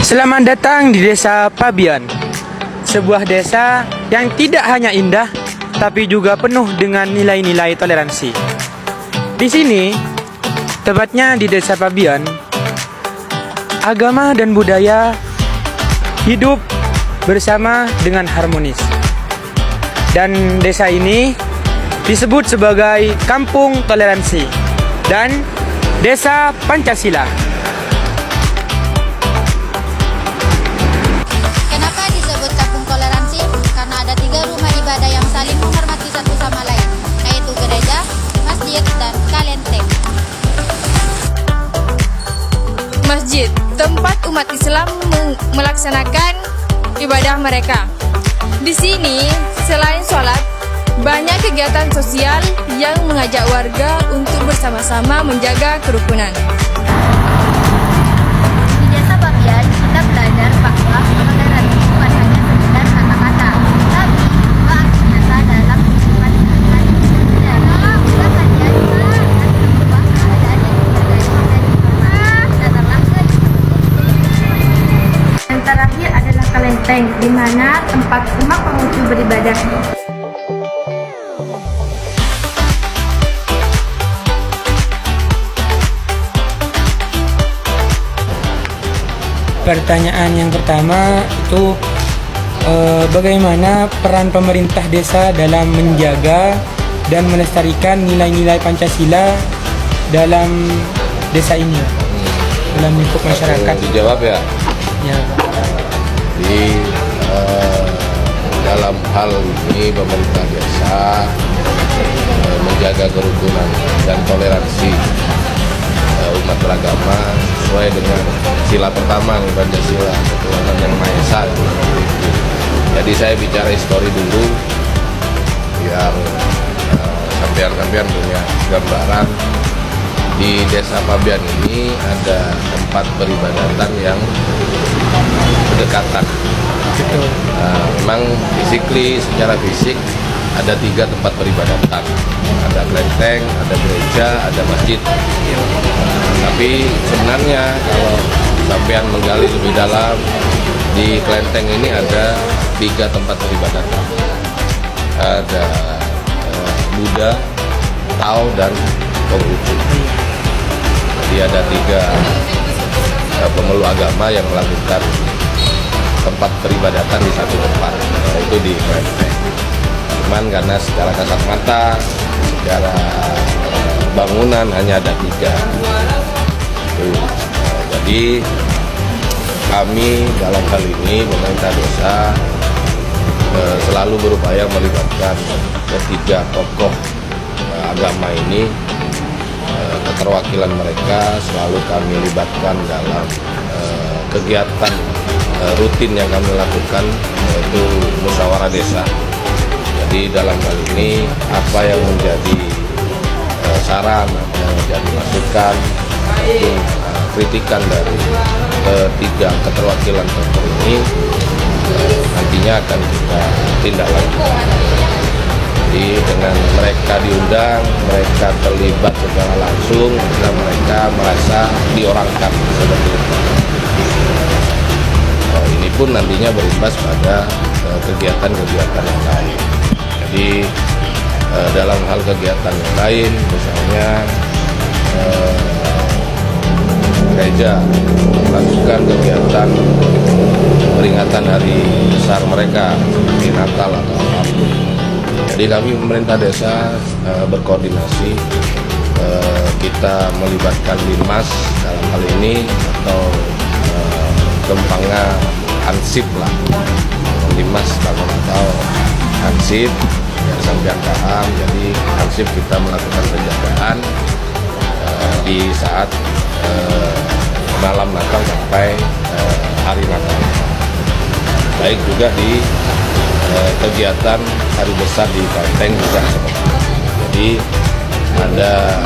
Selamat datang di Desa Pabian, sebuah desa yang tidak hanya indah, tapi juga penuh dengan nilai-nilai toleransi. Di sini, tepatnya di Desa Pabian, agama dan budaya hidup bersama dengan harmonis. Dan desa ini disebut sebagai Kampung Toleransi dan Desa Pancasila. Kenapa disebut Kampung Toleransi? Karena ada 3 rumah ibadah yang saling menghormati satu sama lain, yaitu gereja, masjid, dan kalenteng. Masjid, tempat umat Islam melaksanakan ibadah mereka. Di sini, selain sholat, banyak kegiatan sosial yang mengajak warga untuk bersama-sama menjaga kerukunan. Di Desa Pabian, kita belajar bahwa toleransi bukan hanya sekedar kata-kata, tapi juga arti nyata dalam kehidupan sehari-hari. Dalam kejadian berubah keadaan yang bergantung dari hormat, datanglah ke yang terakhir adalah kalenteng, di mana tempat umat pengungsi beribadah. Pertanyaan yang pertama itu bagaimana peran pemerintah desa dalam menjaga dan melestarikan nilai-nilai Pancasila dalam desa ini, dalam lingkup masyarakat? Dijawab ya. Ya. Di dalam hal ini pemerintah desa menjaga kerukunan dan toleransi umat beragama sesuai dengan sila pertama nih, Pancasila, ketuhanan yang Maha Esa. Jadi saya bicara histori dulu yang sampean-sampean punya gambaran. Di Desa Pabian ini ada tempat peribadatan yang berdekatan. Memang secara fisik ada 3 tempat peribadatan, ada kelenteng, ada gereja, ada masjid. Tapi sebenarnya kalau sampean menggali lebih dalam, di kelenteng ini ada 3 tempat peribadatan. Ada Buddha, Tao, dan Konghucu. Jadi ada 3 pemeluk agama yang melakukan tempat peribadatan di satu tempat, yaitu di kelenteng. Cuman karena secara kasat mata, secara bangunan hanya ada 3. Jadi kami dalam hal ini pemerintah desa selalu berupaya melibatkan ketiga tokoh agama ini. Keterwakilan mereka selalu kami libatkan dalam kegiatan rutin yang kami lakukan, yaitu musyawarah desa. Jadi dalam hal ini apa yang menjadi saran, apa yang menjadi masukan, itu kritikan dari ketiga keterwakilan tokoh ini nantinya akan kita tindak lanjut. Jadi dengan mereka diundang, mereka terlibat secara langsung, dan mereka merasa diorangkan seperti itu. Ini pun nantinya berimbas pada kegiatan-kegiatan yang lain. Jadi dalam hal kegiatan yang lain, misalnya gereja melakukan kegiatan peringatan hari besar mereka, seperti Natal atau apapun. Jadi kami pemerintah desa berkoordinasi, kita melibatkan Linmas dalam hal ini, atau Kempanga Ansip lah, Linmas kalau atau hansip, biar sampean paham. Jadi hansip kita melakukan penjagaan di saat malam Natal sampai hari Natal. Baik juga di kegiatan hari besar di Kalteng juga seperti itu. Jadi ada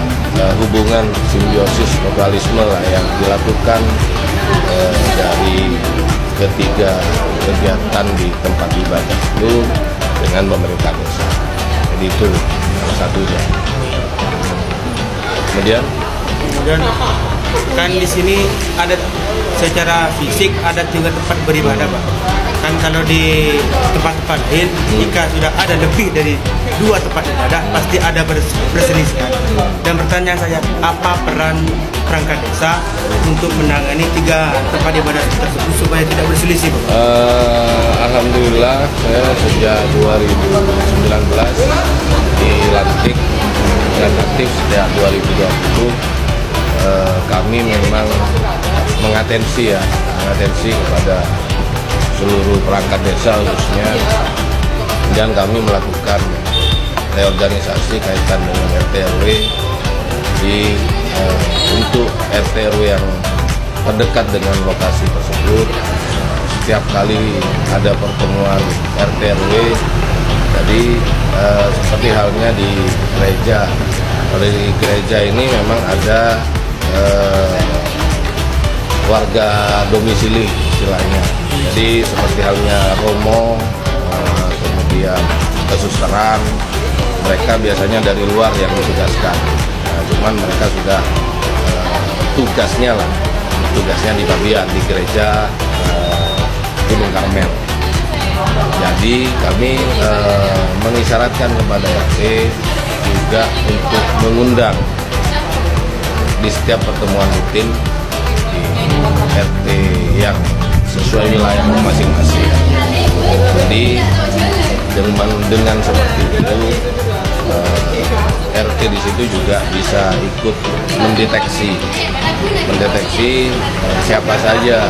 hubungan simbiosis mutualisme lah yang dilakukan dari ketiga kegiatan di tempat ibadah itu dengan pemerintah desa. Jadi itu salah satunya. Kemudian kan di sini ada secara fisik ada juga tempat beribadah, Pak. Kan kalau di tempat-tempat lain jika sudah ada lebih dari 2 tempat ibadah pasti ada perselisihan. Dan pertanyaan saya, apa peran perangkat desa untuk menangani 3 tempat ibadah tersebut supaya tidak berselisih, Pak? Alhamdulillah saya sejak 2019 dilantik dan aktif sejak 2020. Kami memang mengatensi kepada seluruh perangkat desa khususnya, dan kami melakukan reorganisasi kaitan dengan RT RW untuk RT RW yang terdekat dengan lokasi tersebut. Setiap kali ada pertemuan RT RW, jadi seperti halnya di gereja. Kalau di gereja ini memang ada warga domisili istilahnya. Jadi seperti halnya romo, kemudian kesusteran, mereka biasanya dari luar yang ditugaskan. Cuman mereka sudah tugasnya di Pabian, di gereja Gunung Karmel. Jadi kami mengisyaratkan kepada RT juga untuk mengundang di setiap pertemuan rutin di RT yang sesuai wilayah masing-masing. Jadi dengan seperti itu RT di situ juga bisa ikut mendeteksi siapa saja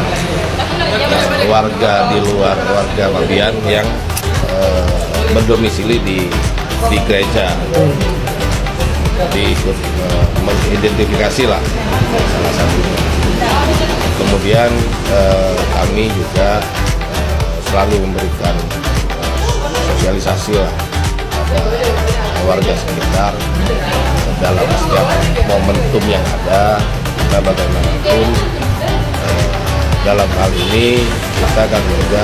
warga di luar warga Pabian yang berdomisili di gereja. Jadi ikut mengidentifikasi lah salah satunya. Kemudian kami juga selalu memberikan sosialisasi lah pada warga sekitar dalam setiap momentum yang ada. Kita bagaimanapun dalam hal ini kita kan juga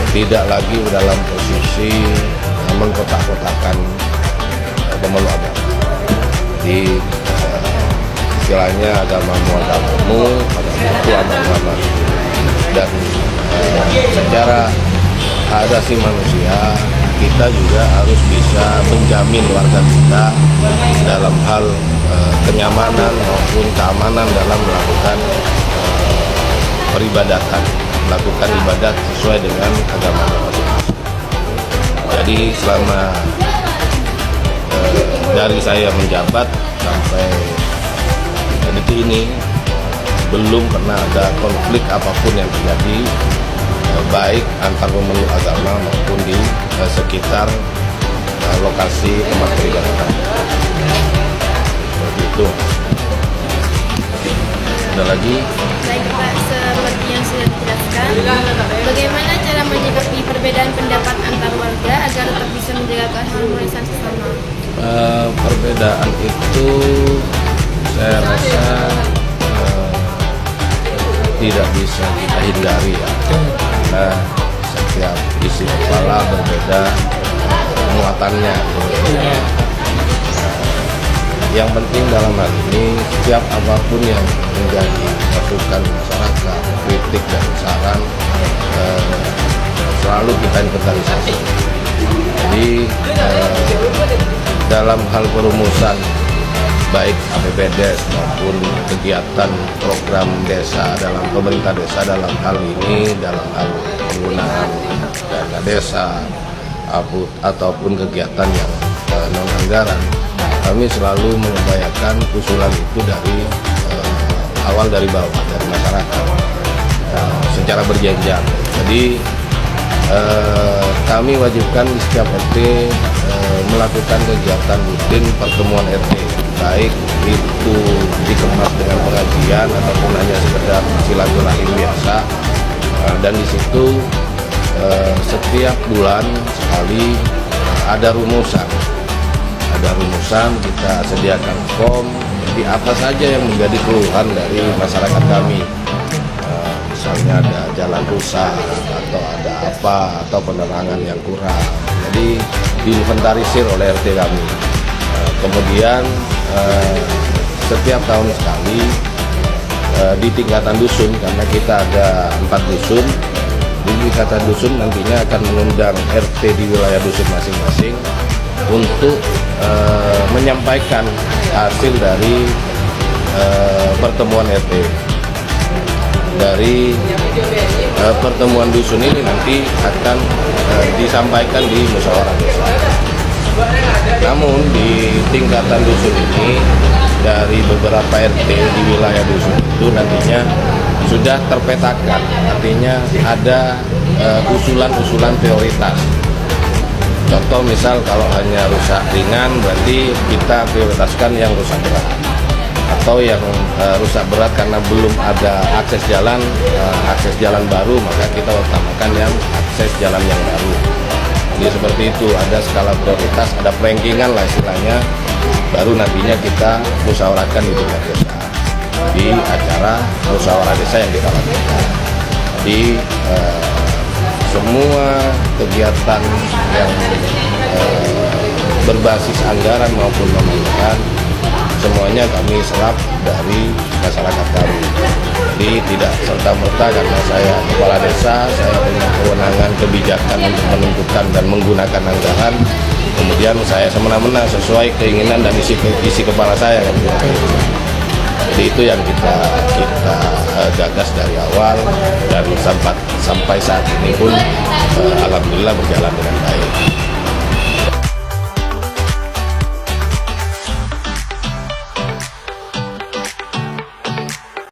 tidak lagi dalam posisi mengkotak-kotakan pemeluk agama. Jadi istilahnya agamamu, agama. Dan secara hak asasi manusia kita juga harus bisa menjamin warga kita dalam hal kenyamanan maupun keamanan dalam melakukan peribadatan, melakukan ibadat sesuai dengan agama masing-masing. Jadi selama dari saya menjabat sampai detik ini belum pernah ada konflik apapun yang terjadi, baik antar pemeluk agama maupun di sekitar lokasi tempat peribadatan. Seperti itu. Ada lagi? Baik Pak, seperti yang sudah dijelaskan, bagaimana cara menyikapi perbedaan pendapat antar warga agar tetap bisa menjaga keharmonisan sesama? Perbedaan itu saya rasa tidak bisa kita hindari ya, karena setiap isi kepala berbeda muatannya. Yang penting dalam hal ini setiap apapun yang menjadi masukan masyarakat, kritik dan saran selalu kita inventarisasi. Jadi dalam hal perumusan baik APBDes maupun kegiatan program desa dalam pemerintah desa dalam hal ini, dalam hal penggunaan dana desa ataupun kegiatan yang non anggaran, kami selalu mengupayakan usulan itu dari awal, dari bawah, dari masyarakat secara berjenjang. Jadi kami wajibkan di setiap RT melakukan kegiatan rutin pertemuan RT, baik itu dikemas dengan pengajian ataupun hanya sekedar silaturahim biasa. Dan di situ setiap bulan sekali ada rumusan. Kita sediakan form. Jadi apa saja yang menjadi keluhan dari masyarakat kami, misalnya ada jalan rusak atau ada apa atau penerangan yang kurang, jadi diinventarisir oleh RT kami. Kemudian setiap tahun sekali di tingkatan dusun, karena kita ada 4 dusun, di tingkatan dusun nantinya akan mengundang RT di wilayah dusun masing-masing untuk menyampaikan hasil dari pertemuan RT. Dari pertemuan dusun ini nanti akan disampaikan di musyawarah desa. Namun di tingkatan dusun ini, dari beberapa RT di wilayah dusun itu nantinya sudah terpetakan, artinya ada usulan-usulan prioritas. Contoh misal kalau hanya rusak ringan, berarti kita prioritaskan yang rusak berat, atau yang rusak berat karena belum ada akses jalan baru, maka kita utamakan yang akses jalan yang baru. Jadi seperti itu, ada skala prioritas, ada rankingan lah istilahnya, baru nantinya kita musyawarahkan di tingkat desa di acara musyawarah desa yang kita lakukan. Jadi semua kegiatan yang berbasis anggaran maupun non-anggaran, semuanya kami serap dari masyarakat kami. Jadi tidak serta-merta karena saya kepala desa, saya punya kewenangan kebijakan untuk menentukan dan menggunakan anggaran, kemudian saya semena-mena sesuai keinginan dan isi kepala saya kan. Jadi itu yang kita gagas dari awal, dan sampai saat ini pun alhamdulillah berjalan dengan baik.